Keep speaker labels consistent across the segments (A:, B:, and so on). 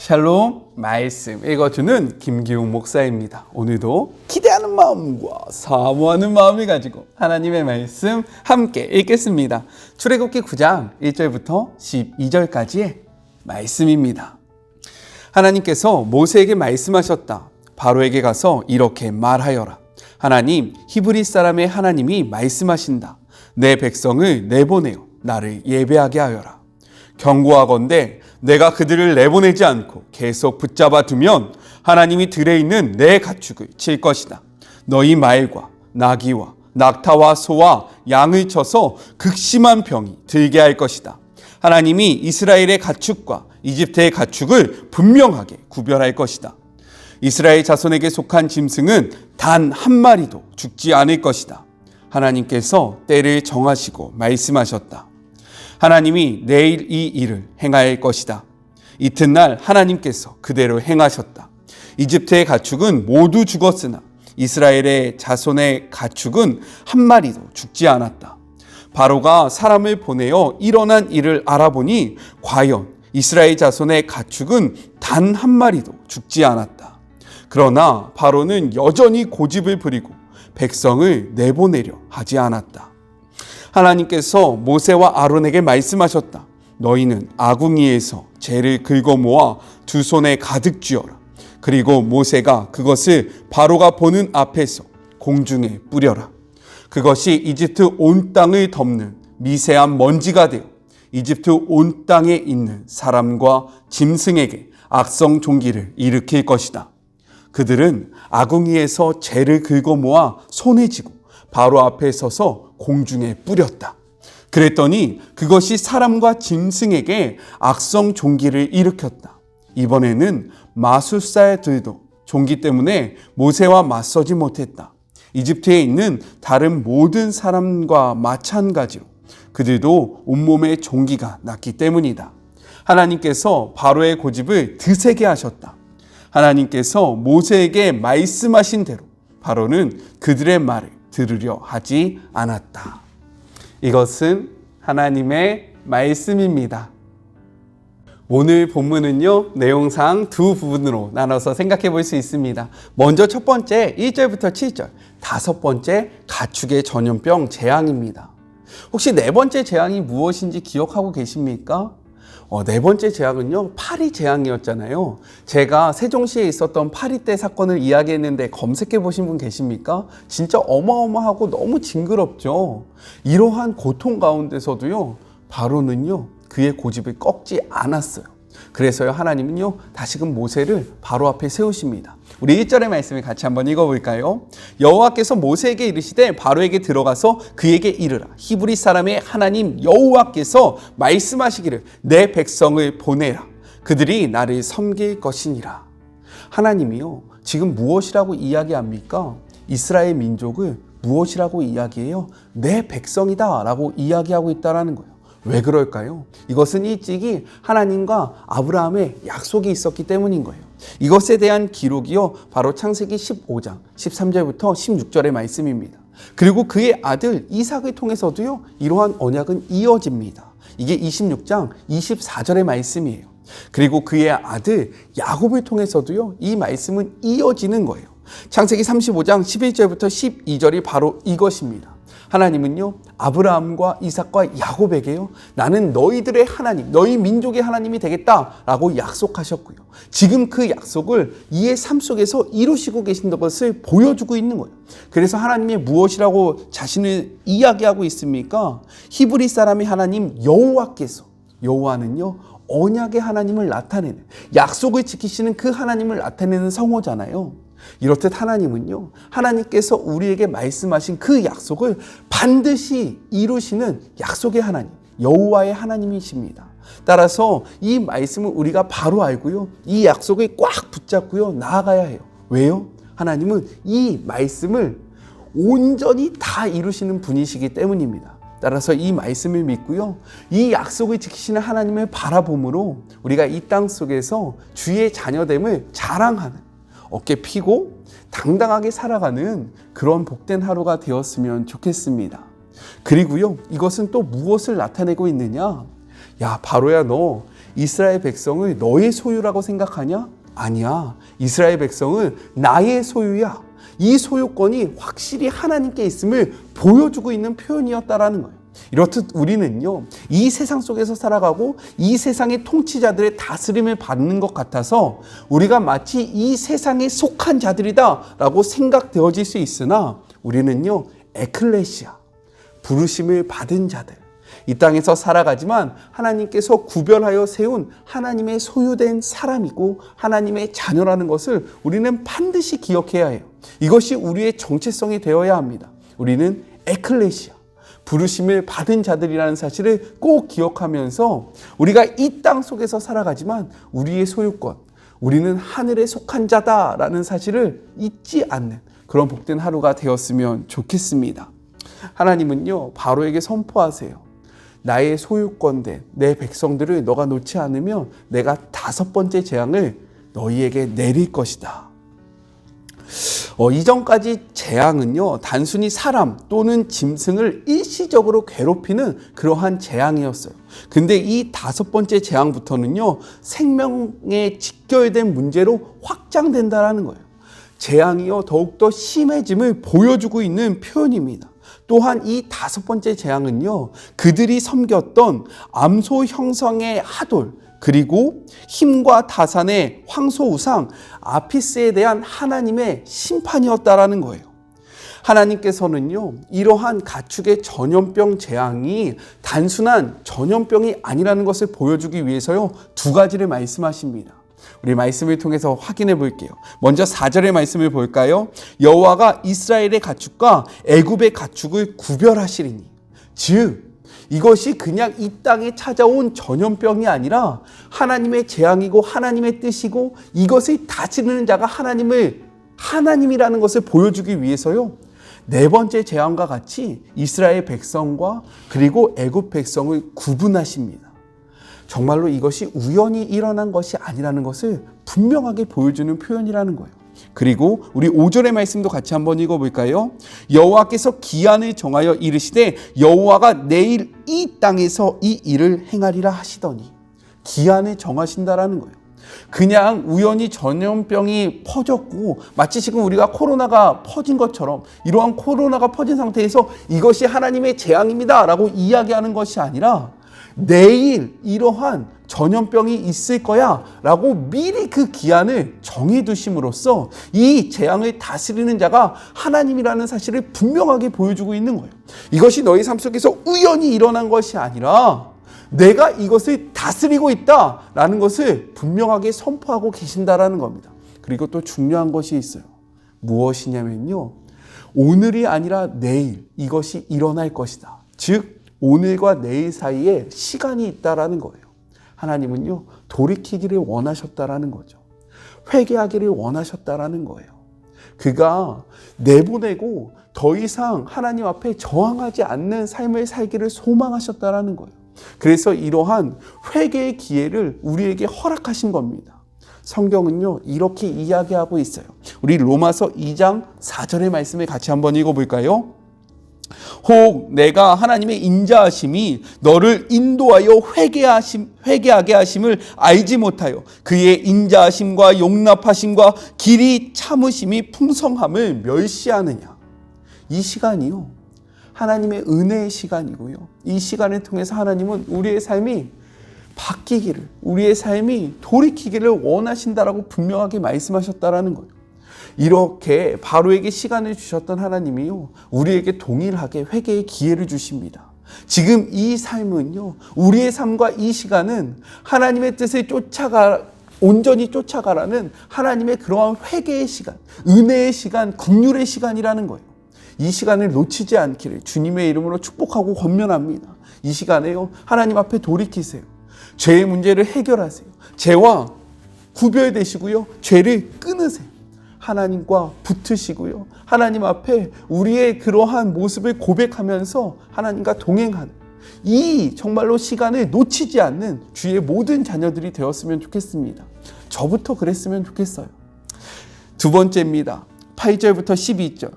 A: 샬롬 말씀 읽어주는 김기웅 목사입니다. 오늘도 기대하는 마음과 사모하는 마음을 가지고 하나님의 말씀 함께 읽겠습니다. 출애굽기 9장 1절부터 12절까지의 말씀입니다. 하나님께서 모세에게 말씀하셨다. 바로에게 가서 이렇게 말하여라. 하나님, 히브리 사람의 하나님이 말씀하신다. 내 백성을 내보내어 나를 예배하게 하여라. 경고하건대 내가 그들을 내보내지 않고 계속 붙잡아 두면 하나님이 들에 있는 내 가축을 칠 것이다. 너희 말과 나귀와 낙타와 소와 양을 쳐서 극심한 병이 들게 할 것이다. 하나님이 이스라엘의 가축과 이집트의 가축을 분명하게 구별할 것이다. 이스라엘 자손에게 속한 짐승은 단 한 마리도 죽지 않을 것이다. 하나님께서 때를 정하시고 말씀하셨다. 하나님이 내일 이 일을 행할 것이다. 이튿날 하나님께서 그대로 행하셨다. 이집트의 가축은 모두 죽었으나 이스라엘의 자손의 가축은 한 마리도 죽지 않았다. 바로가 사람을 보내어 일어난 일을 알아보니 과연 이스라엘 자손의 가축은 단 한 마리도 죽지 않았다. 그러나 바로는 여전히 고집을 부리고 백성을 내보내려 하지 않았다. 하나님께서 모세와 아론에게 말씀하셨다. 너희는 아궁이에서 재를 긁어 모아 두 손에 가득 쥐어라. 그리고 모세가 그것을 바로가 보는 앞에서 공중에 뿌려라. 그것이 이집트 온 땅을 덮는 미세한 먼지가 되어 이집트 온 땅에 있는 사람과 짐승에게 악성 종기를 일으킬 것이다. 그들은 아궁이에서 재를 긁어 모아 손에 쥐고 바로 앞에 서서 공중에 뿌렸다. 그랬더니 그것이 사람과 짐승에게 악성 종기를 일으켰다. 이번에는 마술사들도 종기 때문에 모세와 맞서지 못했다. 이집트에 있는 다른 모든 사람과 마찬가지로 그들도 온몸에 종기가 났기 때문이다. 하나님께서 바로의 고집을 드세게 하셨다. 하나님께서 모세에게 말씀하신 대로 바로는 그들의 말을 들으려 하지 않았다. 이것은 하나님의 말씀입니다. 오늘 본문은요, 내용상 두 부분으로 나눠서 생각해 볼 수 있습니다. 먼저 첫 번째 1절부터 7절, 다섯 번째 가축의 전염병 재앙입니다. 혹시 네 번째 재앙이 무엇인지 기억하고 계십니까? 네 번째 재앙은요, 파리 재앙이었잖아요. 제가 세종시에 있었던 파리 때 사건을 이야기했는데 검색해 보신 분 계십니까? 진짜 어마어마하고 너무 징그럽죠. 이러한 고통 가운데서도요, 바로는요, 그의 고집을 꺾지 않았어요. 그래서요, 하나님은요, 다시금 모세를 바로 앞에 세우십니다. 우리 1절의 말씀을 같이 한번 읽어볼까요? 여호와께서 모세에게 이르시되 바로에게 들어가서 그에게 이르라. 히브리 사람의 하나님 여호와께서 말씀하시기를 내 백성을 보내라. 그들이 나를 섬길 것이니라. 하나님이요, 지금 무엇이라고 이야기합니까? 이스라엘 민족을 무엇이라고 이야기해요? 내 백성이다 라고 이야기하고 있다는 거예요. 왜 그럴까요? 이것은 일찍이 하나님과 아브라함의 약속이 있었기 때문인 거예요. 이것에 대한 기록이요, 바로 창세기 15장 13절부터 16절의 말씀입니다. 그리고 그의 아들 이삭을 통해서도요, 이러한 언약은 이어집니다. 이게 26장 24절의 말씀이에요. 그리고 그의 아들 야곱을 통해서도요, 이 말씀은 이어지는 거예요. 창세기 35장 11절부터 12절이 바로 이것입니다. 하나님은요, 아브라함과 이삭과 야곱에게요, 나는 너희들의 하나님, 너희 민족의 하나님이 되겠다라고 약속하셨고요. 지금 그 약속을 이의 삶 속에서 이루시고 계신 것을 보여주고 있는 거예요. 그래서 하나님이 무엇이라고 자신을 이야기하고 있습니까? 히브리 사람의 하나님 여호와께서, 여호와는요, 언약의 하나님을 나타내는, 약속을 지키시는 그 하나님을 나타내는 성호잖아요. 이렇듯 하나님은요, 하나님께서 우리에게 말씀하신 그 약속을 반드시 이루시는 약속의 하나님, 여호와의 하나님이십니다. 따라서 이 말씀을 우리가 바로 알고요, 이 약속을 꽉 붙잡고요, 나아가야 해요. 왜요? 하나님은 이 말씀을 온전히 다 이루시는 분이시기 때문입니다. 따라서 이 말씀을 믿고요, 이 약속을 지키시는 하나님을 바라봄으로 우리가 이 땅 속에서 주의 자녀됨을 자랑하는, 어깨 피고 당당하게 살아가는 그런 복된 하루가 되었으면 좋겠습니다. 그리고요, 이것은 또 무엇을 나타내고 있느냐? 야, 바로야, 너 이스라엘 백성을 너의 소유라고 생각하냐? 아니야. 이스라엘 백성은 나의 소유야. 이 소유권이 확실히 하나님께 있음을 보여주고 있는 표현이었다라는 거예요. 이렇듯 우리는요, 이 세상 속에서 살아가고 이 세상의 통치자들의 다스림을 받는 것 같아서 우리가 마치 이 세상에 속한 자들이다 라고 생각되어질 수 있으나, 우리는요, 에클레시아, 부르심을 받은 자들, 이 땅에서 살아가지만 하나님께서 구별하여 세운 하나님의 소유된 사람이고 하나님의 자녀라는 것을 우리는 반드시 기억해야 해요. 이것이 우리의 정체성이 되어야 합니다. 우리는 에클레시아, 부르심을 받은 자들이라는 사실을 꼭 기억하면서 우리가 이 땅 속에서 살아가지만 우리의 소유권, 우리는 하늘에 속한 자다라는 사실을 잊지 않는 그런 복된 하루가 되었으면 좋겠습니다. 하나님은요, 바로에게 선포하세요. 나의 소유권된 내 백성들을 너가 놓지 않으면 내가 5번째 재앙을 너희에게 내릴 것이다. 이전까지 재앙은요, 단순히 사람 또는 짐승을 일시적으로 괴롭히는 그러한 재앙이었어요. 근데 이 5번째 재앙부터는요, 생명에 직결된 문제로 확장된다는 거예요. 재앙이요, 더욱더 심해짐을 보여주고 있는 표현입니다. 또한 이 5번째 재앙은요, 그들이 섬겼던 암소 형성의 하돌, 그리고 힘과 다산의 황소우상 아피스에 대한 하나님의 심판이었다라는 거예요. 하나님께서는요, 이러한 가축의 전염병 재앙이 단순한 전염병이 아니라는 것을 보여주기 위해서요, 2가지를 말씀하십니다. 우리 말씀을 통해서 확인해 볼게요. 먼저 4절의 말씀을 볼까요? 여호와가 이스라엘의 가축과 애굽의 가축을 구별하시리니, 즉 이것이 그냥 이 땅에 찾아온 전염병이 아니라 하나님의 재앙이고 하나님의 뜻이고 이것을 다스리는 자가 하나님이라는 것을 보여주기 위해서요, 4번째 재앙과 같이 이스라엘 백성과 그리고 애굽 백성을 구분하십니다. 정말로 이것이 우연히 일어난 것이 아니라는 것을 분명하게 보여주는 표현이라는 거예요. 그리고 우리 5절의 말씀도 같이 한번 읽어볼까요? 여호와께서 기한을 정하여 이르시되 여호와가 내일 이 땅에서 이 일을 행하리라 하시더니, 기한을 정하신다라는 거예요. 그냥 우연히 전염병이 퍼졌고 마치 지금 우리가 코로나가 퍼진 것처럼 이러한 코로나가 퍼진 상태에서 이것이 하나님의 재앙입니다 라고 이야기하는 것이 아니라, 내일 이러한 전염병이 있을 거야 라고 미리 그 기한을 정해두심으로써 이 재앙을 다스리는 자가 하나님이라는 사실을 분명하게 보여주고 있는 거예요. 이것이 너희 삶 속에서 우연히 일어난 것이 아니라 내가 이것을 다스리고 있다라는 것을 분명하게 선포하고 계신다라는 겁니다. 그리고 또 중요한 것이 있어요. 무엇이냐면요, 오늘이 아니라 내일 이것이 일어날 것이다. 즉 오늘과 내일 사이에 시간이 있다라는 거예요. 하나님은요, 돌이키기를 원하셨다라는 거죠. 회개하기를 원하셨다라는 거예요. 그가 내보내고 더 이상 하나님 앞에 저항하지 않는 삶을 살기를 소망하셨다라는 거예요. 그래서 이러한 회개의 기회를 우리에게 허락하신 겁니다. 성경은요, 이렇게 이야기하고 있어요. 우리 로마서 2장 4절의 말씀을 같이 한번 읽어볼까요? 혹 내가 하나님의 인자하심이 너를 인도하여 회개하게 하심을 알지 못하여 그의 인자하심과 용납하심과 길이 참으심이 풍성함을 멸시하느냐. 이 시간이요, 하나님의 은혜의 시간이고요, 이 시간을 통해서 하나님은 우리의 삶이 바뀌기를, 우리의 삶이 돌이키기를 원하신다라고 분명하게 말씀하셨다라는 거예요. 이렇게 바로에게 시간을 주셨던 하나님이요, 우리에게 동일하게 회개의 기회를 주십니다. 지금 이 삶은요, 우리의 삶과 이 시간은 하나님의 뜻을 온전히 쫓아가라는 하나님의 그러한 회개의 시간, 은혜의 시간, 긍휼의 시간이라는 거예요. 이 시간을 놓치지 않기를 주님의 이름으로 축복하고 권면합니다. 이 시간에요, 하나님 앞에 돌이키세요. 죄의 문제를 해결하세요. 죄와 구별되시고요, 죄를 끊으세요. 하나님과 붙으시고요, 하나님 앞에 우리의 그러한 모습을 고백하면서 하나님과 동행하는 이 정말로 시간을 놓치지 않는 주의 모든 자녀들이 되었으면 좋겠습니다. 저부터 그랬으면 좋겠어요. 2번째입니다. 8절부터 12절.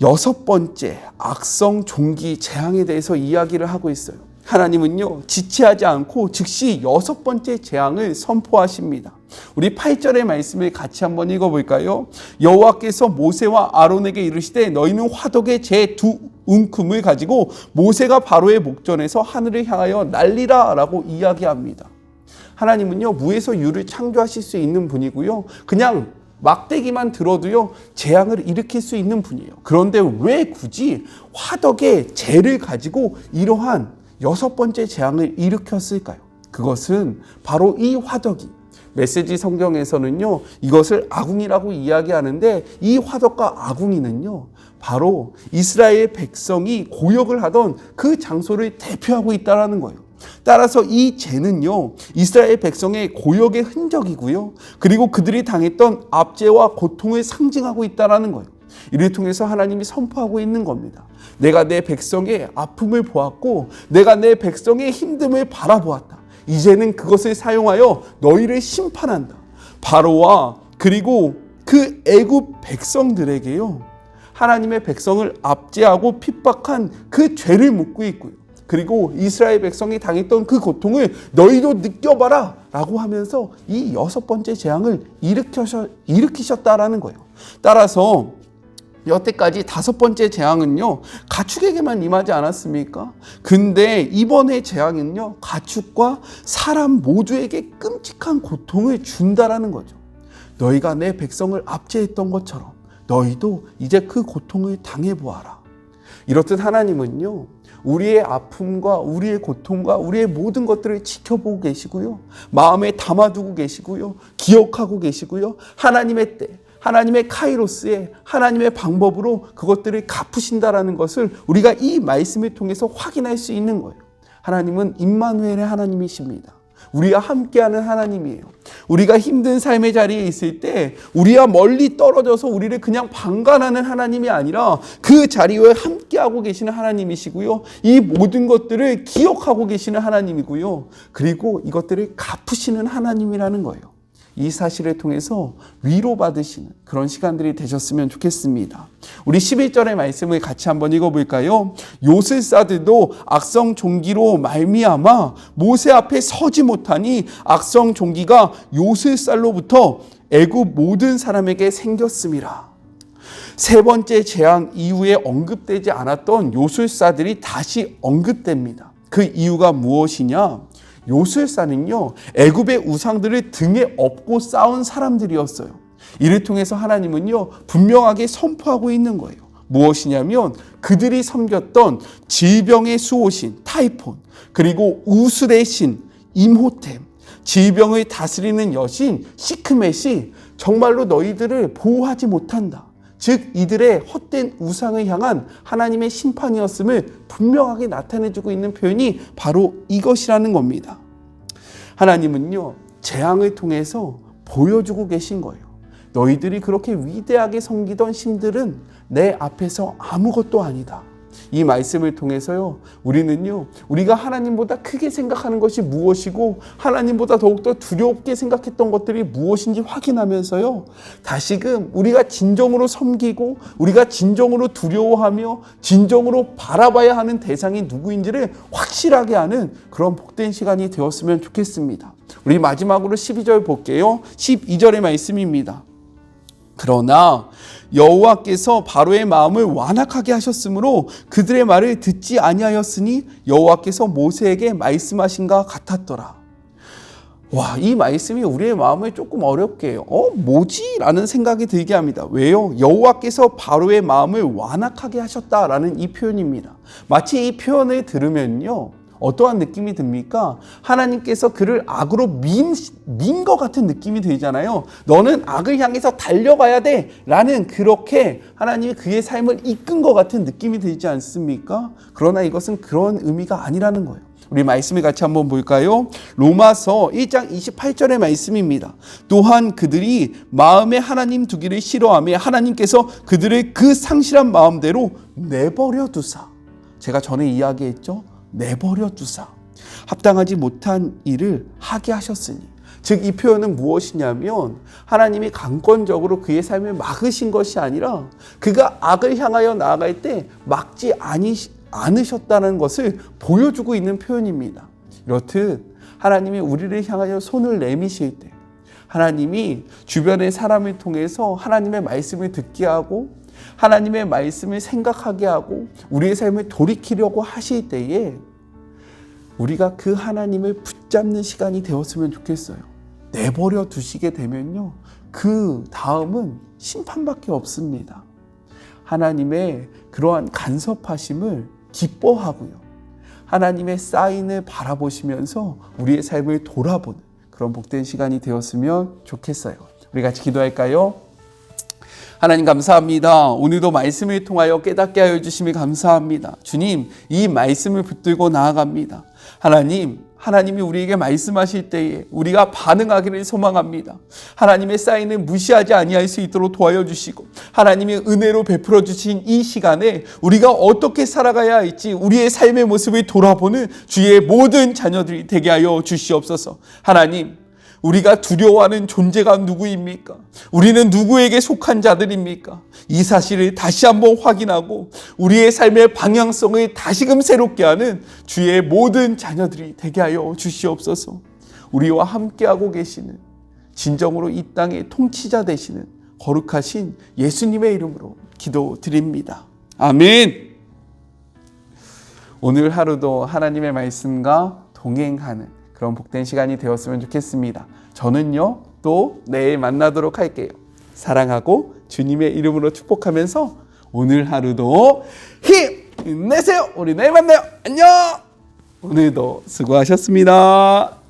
A: 6번째 악성 종기 재앙에 대해서 이야기를 하고 있어요. 하나님은요 지체하지 않고 즉시 6번째 재앙을 선포하십니다. 우리 8절의 말씀을 같이 한번 읽어볼까요? 여호와께서 모세와 아론에게 이르시되 너희는 화덕의 제 2움큼을 가지고 모세가 바로의 목전에서 하늘을 향하여 날리라 라고 이야기합니다. 하나님은요 무에서 유를 창조하실 수 있는 분이고요, 그냥 막대기만 들어도요 재앙을 일으킬 수 있는 분이에요. 그런데 왜 굳이 화덕의 재를 가지고 이러한 6번째 재앙을 일으켰을까요? 그것은 바로 이 화덕이, 메시지 성경에서는요 이것을 아궁이라고 이야기하는데, 이 화덕과 아궁이는요 바로 이스라엘 백성이 고역을 하던 그 장소를 대표하고 있다는 거예요. 따라서 이 재는요 이스라엘 백성의 고역의 흔적이고요, 그리고 그들이 당했던 압제와 고통을 상징하고 있다는 거예요. 이를 통해서 하나님이 선포하고 있는 겁니다. 내가 내 백성의 아픔을 보았고 내가 내 백성의 힘듦을 바라보았다. 이제는 그것을 사용하여 너희를 심판한다. 바로와 그리고 그 애굽 백성들에게요 하나님의 백성을 압제하고 핍박한 그 죄를 묻고 있고요, 그리고 이스라엘 백성이 당했던 그 고통을 너희도 느껴봐라 라고 하면서 이 6번째 재앙을 일으키셨다라는 거예요. 따라서 여태까지 5번째 재앙은요 가축에게만 임하지 않았습니까? 근데 이번에 재앙은요 가축과 사람 모두에게 끔찍한 고통을 준다라는 거죠. 너희가 내 백성을 압제했던 것처럼 너희도 이제 그 고통을 당해보아라. 이렇듯 하나님은요 우리의 아픔과 우리의 고통과 우리의 모든 것들을 지켜보고 계시고요, 마음에 담아두고 계시고요, 기억하고 계시고요, 하나님의 때, 하나님의 카이로스에 하나님의 방법으로 그것들을 갚으신다라는 것을 우리가 이 말씀을 통해서 확인할 수 있는 거예요. 하나님은 임마누엘의 하나님이십니다. 우리와 함께하는 하나님이에요. 우리가 힘든 삶의 자리에 있을 때 우리와 멀리 떨어져서 우리를 그냥 방관하는 하나님이 아니라 그 자리에 함께하고 계시는 하나님이시고요, 이 모든 것들을 기억하고 계시는 하나님이고요, 그리고 이것들을 갚으시는 하나님이라는 거예요. 이 사실을 통해서 위로받으시는 그런 시간들이 되셨으면 좋겠습니다. 우리 11절의 말씀을 같이 한번 읽어볼까요? 요술사들도 악성 종기로 말미암아 모세 앞에 서지 못하니 악성 종기가 요술살로부터 애굽 모든 사람에게 생겼음이라. 3번째 재앙 이후에 언급되지 않았던 요술사들이 다시 언급됩니다. 그 이유가 무엇이냐? 요술사는요 애굽의 우상들을 등에 업고 싸운 사람들이었어요. 이를 통해서 하나님은요 분명하게 선포하고 있는 거예요. 무엇이냐면 그들이 섬겼던 질병의 수호신 타이폰, 그리고 우술의 신 임호템, 질병을 다스리는 여신 시크멧이 정말로 너희들을 보호하지 못한다. 즉 이들의 헛된 우상을 향한 하나님의 심판이었음을 분명하게 나타내주고 있는 표현이 바로 이것이라는 겁니다. 하나님은요 재앙을 통해서 보여주고 계신 거예요. 너희들이 그렇게 위대하게 섬기던 신들은 내 앞에서 아무것도 아니다. 이 말씀을 통해서요 우리는요 우리가 하나님보다 크게 생각하는 것이 무엇이고 하나님보다 더욱더 두렵게 생각했던 것들이 무엇인지 확인하면서요 다시금 우리가 진정으로 섬기고 우리가 진정으로 두려워하며 진정으로 바라봐야 하는 대상이 누구인지를 확실하게 하는 그런 복된 시간이 되었으면 좋겠습니다. 우리 마지막으로 12절 볼게요. 12절의 말씀입니다. 그러나 여호와께서 바로의 마음을 완악하게 하셨으므로 그들의 말을 듣지 아니하였으니 여호와께서 모세에게 말씀하신가 같았더라. 와, 이 말씀이 우리의 마음을 조금 어렵게 해요. 뭐지? 라는 생각이 들게 합니다. 왜요? 여호와께서 바로의 마음을 완악하게 하셨다라는 이 표현입니다. 마치 이 표현을 들으면요 어떠한 느낌이 듭니까? 하나님께서 그를 악으로 민 것 같은 느낌이 들잖아요. 너는 악을 향해서 달려가야 돼 라는, 그렇게 하나님이 그의 삶을 이끈 것 같은 느낌이 들지 않습니까? 그러나 이것은 그런 의미가 아니라는 거예요. 우리 말씀을 같이 한번 볼까요? 로마서 1장 28절의 말씀입니다. 또한 그들이 마음에 하나님 두기를 싫어하며 하나님께서 그들을 그 상실한 마음대로 내버려 두사, 제가 전에 이야기했죠? 내버려 두사 합당하지 못한 일을 하게 하셨으니, 즉 이 표현은 무엇이냐면 하나님이 강권적으로 그의 삶을 막으신 것이 아니라 그가 악을 향하여 나아갈 때 막지 않으셨다는 것을 보여주고 있는 표현입니다. 이렇듯 하나님이 우리를 향하여 손을 내미실 때, 하나님이 주변의 사람을 통해서 하나님의 말씀을 듣게 하고 하나님의 말씀을 생각하게 하고 우리의 삶을 돌이키려고 하실 때에 우리가 그 하나님을 붙잡는 시간이 되었으면 좋겠어요. 내버려 두시게 되면요, 그 다음은 심판밖에 없습니다. 하나님의 그러한 간섭하심을 기뻐하고요, 하나님의 사인을 바라보시면서 우리의 삶을 돌아보는 그런 복된 시간이 되었으면 좋겠어요. 우리 같이 기도할까요? 하나님 감사합니다. 오늘도 말씀을 통하여 깨닫게 하여 주심이 감사합니다. 주님, 이 말씀을 붙들고 나아갑니다. 하나님이 우리에게 말씀하실 때에 우리가 반응하기를 소망합니다. 하나님의 사인을 무시하지 아니할 수 있도록 도와여 주시고, 하나님의 은혜로 베풀어 주신 이 시간에 우리가 어떻게 살아가야 할지 우리의 삶의 모습을 돌아보는 주의 모든 자녀들이 되게 하여 주시옵소서. 하나님, 우리가 두려워하는 존재가 누구입니까? 우리는 누구에게 속한 자들입니까? 이 사실을 다시 한번 확인하고 우리의 삶의 방향성을 다시금 새롭게 하는 주의 모든 자녀들이 되게 하여 주시옵소서. 우리와 함께하고 계시는, 진정으로 이 땅의 통치자 되시는 거룩하신 예수님의 이름으로 기도드립니다. 아멘. 오늘 하루도 하나님의 말씀과 동행하는 그런 복된 시간이 되었으면 좋겠습니다. 저는요, 또 내일 만나도록 할게요. 사랑하고 주님의 이름으로 축복하면서 오늘 하루도 힘내세요. 우리 내일 만나요. 안녕. 오늘도 수고하셨습니다.